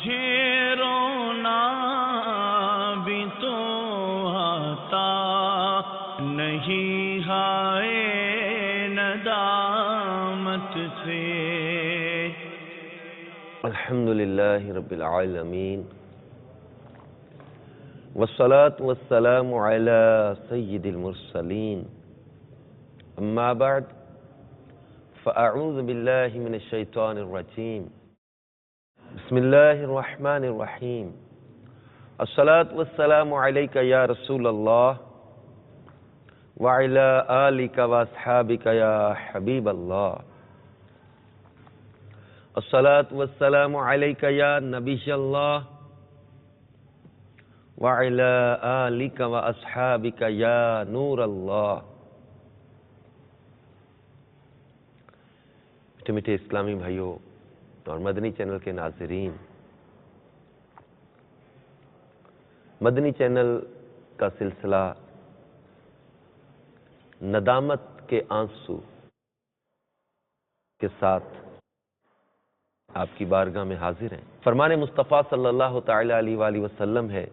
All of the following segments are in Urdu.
مجھے رونا بھی تو آتا نہیں ہائے ندامت سے۔ الحمدللہ رب العالمین والصلاة والسلام علی سید المرسلین اما بعد فاعوذ باللہ من الشیطان الرجیم بسم اللہ الرحمن الرحیم الصلاة والسلام علیک یا رسول اللہ وعلی آلک واصحابک یا حبیب اللہ الصلاة والسلام علیک یا نبی اللہ وعلی آلک واصحابک یا نور اللہ۔ میٹھے میٹھے اسلامی بھائیوں اور مدنی چینل کے ناظرین، مدنی چینل کا سلسلہ ندامت کے آنسو کے ساتھ آپ کی بارگاہ میں حاضر ہیں۔ فرمان مصطفیٰ صلی اللہ تعالی علیہ وآلہ وسلم ہے،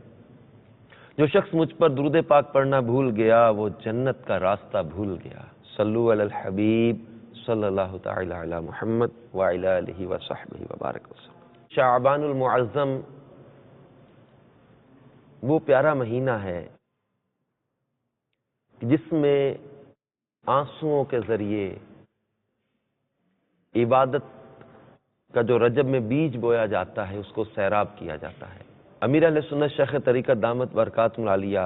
جو شخص مجھ پر درود پاک پڑھنا بھول گیا وہ جنت کا راستہ بھول گیا۔ صلو علی الحبیب صلی اللہ تعالی علی محمد وعلی آلہ وصحبہ وبارک وسلم۔ شعبان المعظم وہ پیارا مہینہ ہے جس میں آنسوؤں کے ذریعے عبادت کا جو رجب میں بیج بویا جاتا ہے اس کو سیراب کیا جاتا ہے۔ امیر اہل سنت شیخ طریقت دامت برکاتہ العالیہ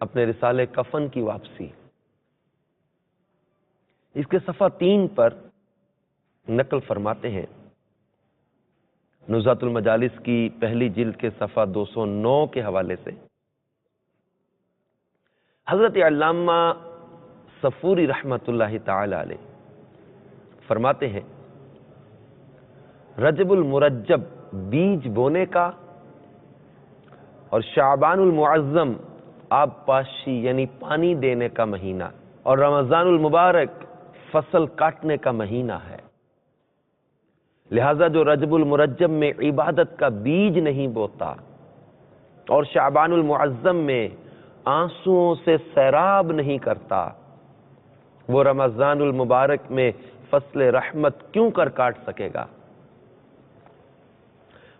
اپنے رسالے کفن کی واپسی اس کے صفحہ 3 پر نقل فرماتے ہیں، نزہۃ المجالس کی پہلی جلد کے صفحہ 209 کے حوالے سے حضرت علامہ صفوری رحمۃ اللہ تعالی علیہ فرماتے ہیں، رجب المرجب بیج بونے کا اور شعبان المعظم آب پاشی یعنی پانی دینے کا مہینہ اور رمضان المبارک فصل کاٹنے کا مہینہ ہے۔ لہذا جو رجب المرجب میں عبادت کا بیج نہیں بوتا اور شعبان المعظم میں آنسوؤں سے سیراب نہیں کرتا، وہ رمضان المبارک میں فصل رحمت کیوں کر کاٹ سکے گا؟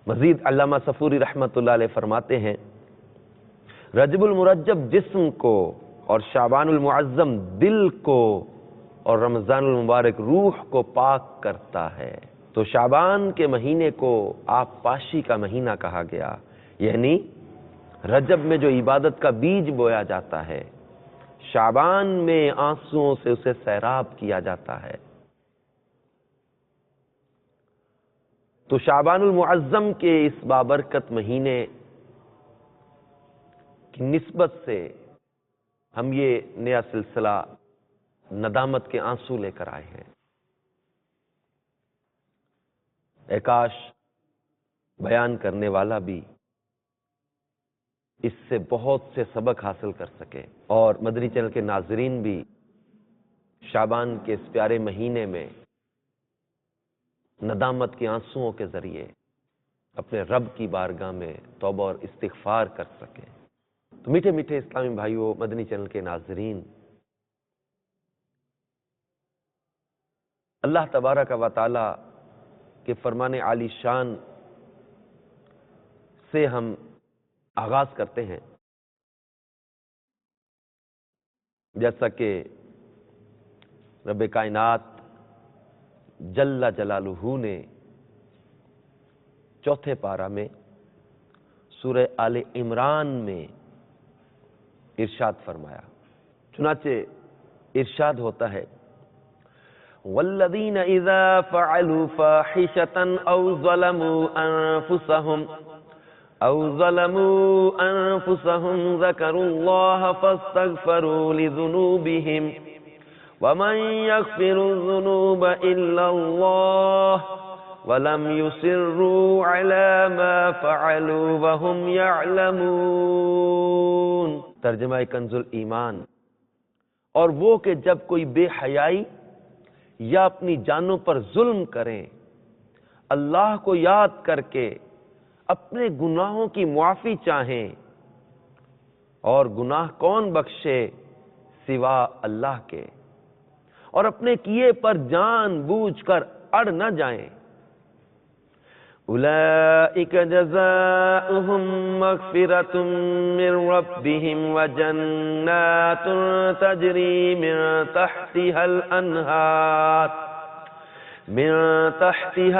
مزید علامہ صفوری رحمۃ اللہ علیہ فرماتے ہیں، رجب المرجب جسم کو اور شعبان المعظم دل کو اور رمضان المبارک روح کو پاک کرتا ہے، تو شعبان کے مہینے کو آب پاشی کا مہینہ کہا گیا، یعنی رجب میں جو عبادت کا بیج بویا جاتا ہے، شعبان میں آنسوؤں سے اسے سیراب کیا جاتا ہے۔ تو شعبان المعظم کے اس بابرکت مہینے کی نسبت سے ہم یہ نیا سلسلہ ندامت کے آنسو لے کر آئے ہیں۔ اے کاش بیان کرنے والا بھی اس سے بہت سے سبق حاصل کر سکے اور مدنی چینل کے ناظرین بھی شعبان کے اس پیارے مہینے میں ندامت کے آنسوؤں کے ذریعے اپنے رب کی بارگاہ میں توبہ اور استغفار کر سکیں۔ تو میٹھے میٹھے اسلامی بھائیوں، مدنی چینل کے ناظرین، اللہ تبارک و تعالی کے فرمان عالی شان سے ہم آغاز کرتے ہیں، جیسا کہ رب کائنات جل جلالہ نے چوتھے پارہ میں سورہ آل عمران میں ارشاد فرمایا۔ چنانچہ ارشاد ہوتا ہے، وَالَّذِينَ إِذَا فَعَلُوا فَاحِشَةً أَوْ ظَلَمُوا أَنفُسَهُمْ ذَكَرُوا اللَّهَ فَاسْتَغْفَرُوا لِذُنُوبِهِمْ وَمَنْ يَغْفِرُ الذُّنُوبَ إِلَّا اللَّهُ وَلَمْ يُصِرُّوا عَلَى مَا فَعَلُوا وَهُمْ يَعْلَمُونَ۔ ترجمہ کنز الایمان، اور وہ کہ جب کوئی بے حیائی یا اپنی جانوں پر ظلم کریں، اللہ کو یاد کر کے اپنے گناہوں کی معافی چاہیں، اور گناہ کون بخشے سوا اللہ کے، اور اپنے کیے پر جان بوجھ کر اڑ نہ جائیں۔ اولئک جزاؤہم مغفرۃ من ربہم وجنات تجری من تحتها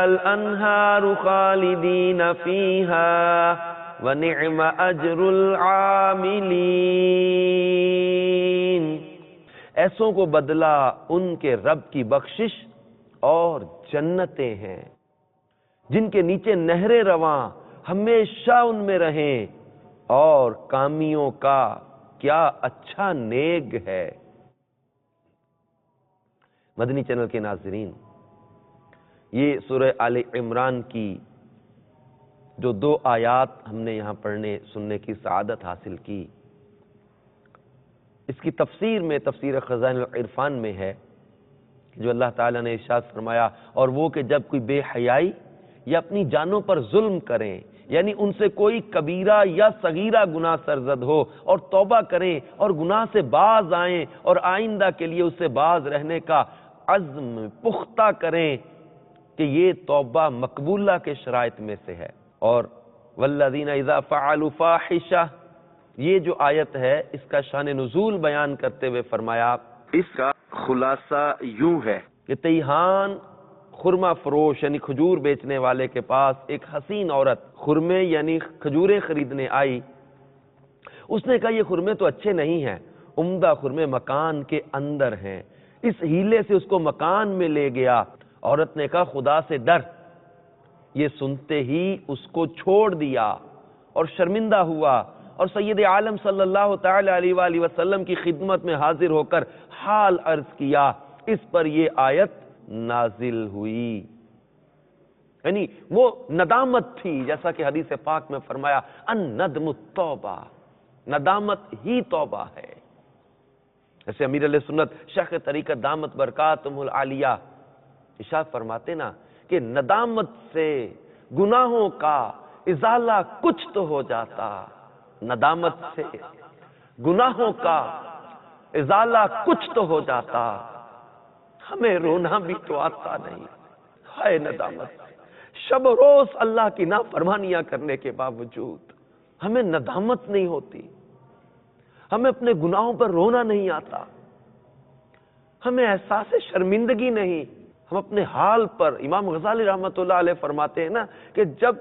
الانہار خالدین فیہا وَنِعْمَ أَجْرُ الْعَامِلِينَ۔ ایسوں کو بدلہ ان کے رب کی بخشش اور جنتیں ہیں جن کے نیچے نہریں رواں، ہمیشہ ان میں رہیں، اور کامیوں کا کیا اچھا نیک ہے۔ مدنی چینل کے ناظرین، یہ سورہ آل عمران کی جو 2 آیات ہم نے یہاں پڑھنے سننے کی سعادت حاصل کی، اس کی تفسیر میں تفسیر خزائن العرفان میں ہے جو اللہ تعالیٰ نے ارشاد فرمایا، اور وہ کہ جب کوئی بے حیائی یا اپنی جانوں پر ظلم کریں، یعنی ان سے کوئی کبیرہ یا صغیرہ گناہ سرزد ہو، اور توبہ کریں اور گناہ سے باز آئیں اور آئندہ کے لیے اس سے باز رہنے کا عزم پختہ کریں، کہ یہ توبہ مقبولہ کے شرائط میں سے ہے۔ اور والذین اذا فعلوا فاحشہ، یہ جو آیت ہے اس کا شان نزول بیان کرتے ہوئے فرمایا، اس کا خلاصہ یوں ہے کہ تیہان خرما فروش یعنی کھجور بیچنے والے کے پاس ایک حسین عورت خرمے یعنی کھجوریں خریدنے آئی۔ اس نے کہا یہ خرمے تو اچھے نہیں ہیں، عمدہ خرمے مکان کے اندر ہیں۔ اس ہیلے سے اس کو مکان میں لے گیا۔ عورت نے کہا خدا سے ڈر۔ یہ سنتے ہی اس کو چھوڑ دیا اور شرمندہ ہوا، اور سید عالم صلی اللہ تعالی علیہ وآلہ وسلم کی خدمت میں حاضر ہو کر حال عرض کیا۔ اس پر یہ آیت نازل ہوئی، یعنی وہ ندامت تھی، جیسا کہ حدیث پاک میں فرمایا الندم التوبہ، ندامت ہی توبہ ہے۔ جیسے امیر علیہ سنت شیخ طریقت دامت برکاتہم العالیہ ارشاد فرماتے نا کہ ندامت سے گناہوں کا ازالہ کچھ تو ہو جاتا، ندامت سے گناہوں کا ازالہ کچھ تو ہو جاتا، ہمیں رونا بھی تو آتا نہیں۔ ہائے ندامت، شب و روز اللہ کی نافرمانیاں کرنے کے باوجود ہمیں ندامت نہیں ہوتی، ہمیں اپنے گناہوں پر رونا نہیں آتا، ہمیں احساس شرمندگی نہیں، ہم اپنے حال پر۔ امام غزالی رحمۃ اللہ علیہ فرماتے ہیں نا کہ جب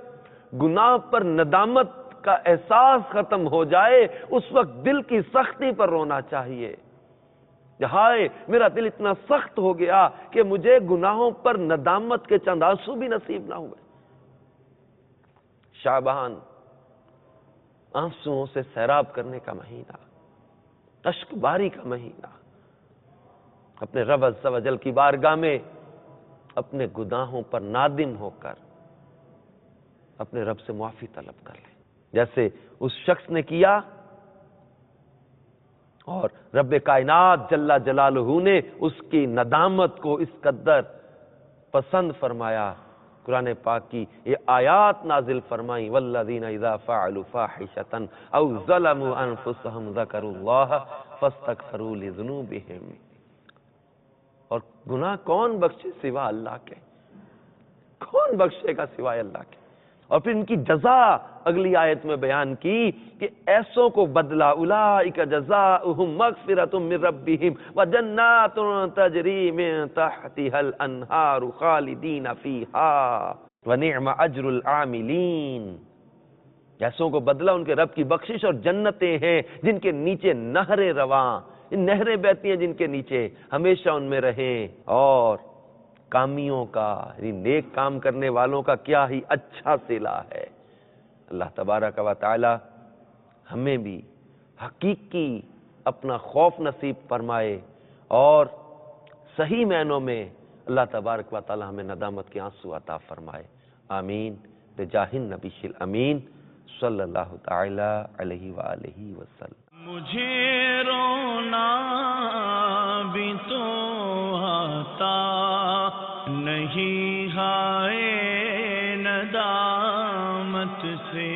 گناہ پر ندامت کا احساس ختم ہو جائے اس وقت دل کی سختی پر رونا چاہیے۔ ہائے میرا دل اتنا سخت ہو گیا کہ مجھے گناہوں پر ندامت کے چند آنسو بھی نصیب نہ ہوئے۔ شعبان آنسوؤں سے سیراب کرنے کا مہینہ، اشک باری کا مہینہ، اپنے رب عز و جل کی بارگاہ میں اپنے گناہوں پر نادم ہو کر اپنے رب سے معافی طلب کر لیں، جیسے اس شخص نے کیا، اور رب کائنات جل جلالہ نے اس کی ندامت کو اس قدر پسند فرمایا، قرآن پاک کی یہ آیات نازل فرمائی، والذین اذا فعلوا فاحشۃ او ظلموا انفسهم ذکروا اللہ فاستغفروا لذنوبہم۔ اور گناہ کون بخشے سوا اللہ کے؟ کون بخشے گا سوائے اللہ کے؟ اور پھر ان کی جزا اگلی آیت میں بیان کی کہ ایسوں کو بدلہ، اولئک جزاؤہم مغفرۃ من ربہم وجنات تجری من تحتها الانہار خالدین فیہا ونعم اجر العاملین۔ ایسوں کو بدلہ ان کے رب کی بخشش اور جنتیں ہیں جن کے نیچے نہریں رواں، نہریں بہتی ہیں جن کے نیچے، ہمیشہ ان میں رہیں، اور کامیوں کا یعنی نیک کام کرنے والوں کا کیا ہی اچھا صلہ ہے۔ اللہ تبارک و تعالی ہمیں بھی حقیقی اپنا خوف نصیب فرمائے، اور صحیح معنوں میں اللہ تبارک و تعالی ہمیں ندامت کے آنسو عطا فرمائے۔ آمین بجاہ النبی الامین صلی اللہ تعالی علیہ وآلہ وسلم۔ مجھے رونا بھی تو آتا نہیں، ہائے ندامت سے